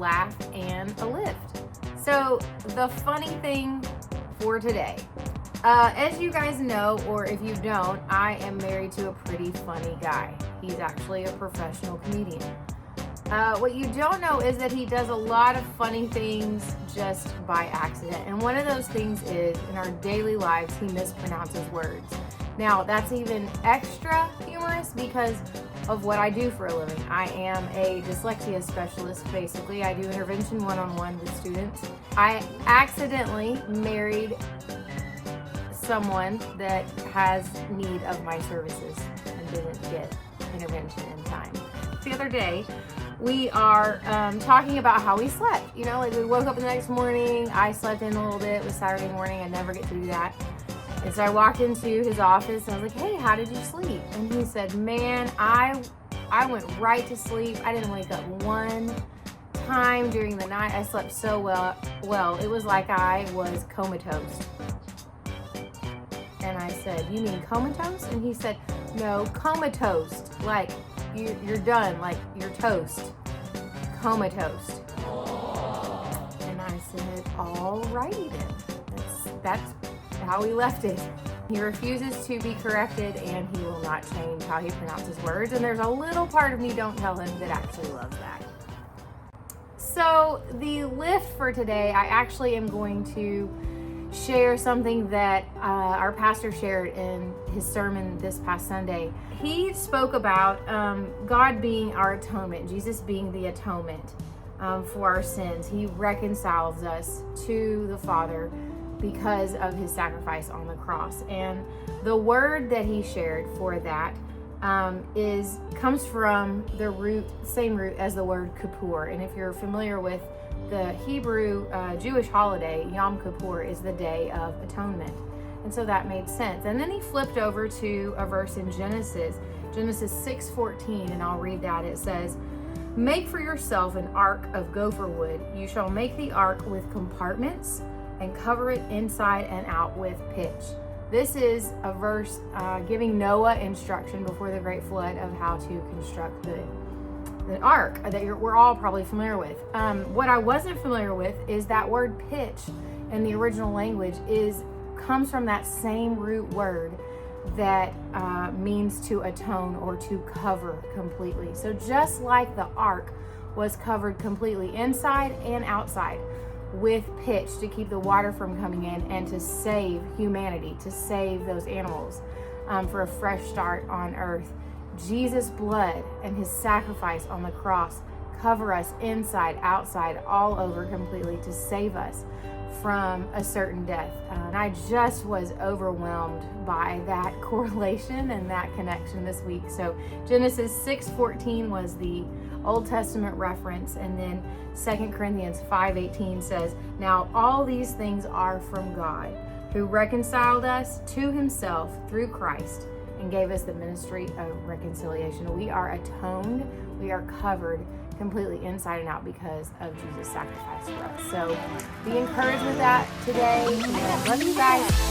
laugh, and a lift. So the funny thing for today, as you guys know, or if you don't, I am married to a pretty funny guy. He's actually a professional comedian. What you don't know is that he does a lot of funny things just by accident. And one of those things is, in our daily lives, he mispronounces words. Now, that's even extra humorous because of what I do for a living. I am a dyslexia specialist, basically. I do intervention one-on-one with students. I accidentally married someone that has need of my services and didn't get intervention in time. The other day, we are talking about how we slept. You know, like we woke up the next morning, I slept in a little bit. It was Saturday morning, I never get to do that. And so I walked into his office and I was like, hey, how did you sleep? And he said, man, I went right to sleep. I didn't wake up one time during the night. I slept so well. It was like I was comatose. And I said, you mean comatose? And he said, no, comatose. Like you're done, like you're toast. Comatose. And I said, all righty then. That's how he left it. He refuses to be corrected and he will not change how he pronounces words. And there's a little part of me, don't tell him, that actually loves that. So the lift for today, I actually am going to share something that our pastor shared in his sermon this past Sunday. He spoke about God being our atonement, Jesus being the atonement for our sins. He reconciles us to the Father because of his sacrifice on the cross. And the word that he shared for that comes from the same root as the word Kippur. And if you're familiar with the Hebrew Jewish holiday, Yom Kippur is the Day of Atonement. And so that made sense. And then he flipped over to a verse in Genesis 6:14, and I'll read that. It says, make for yourself an ark of gopher wood. You shall make the ark with compartments and cover it inside and out with pitch. This is a verse giving Noah instruction before the great flood of how to construct the ark that we're all probably familiar with. What I wasn't familiar with is that word pitch in the original language comes from that same root word that means to atone or to cover completely. So just like the ark was covered completely inside and outside with pitch to keep the water from coming in and to save humanity, to save those animals for a fresh start on earth, Jesus' blood and his sacrifice on the cross cover us inside, outside, all over completely to save us from a certain death. And I just was overwhelmed by that correlation and that connection this week. So Genesis 6:14 was the Old Testament reference, and then 2 Corinthians 5:18 says, now all these things are from God, who reconciled us to himself through Christ and gave us the ministry of reconciliation. We are atoned, we are covered completely inside and out because of Jesus' sacrifice for us. So be encouraged with that today. And love you guys.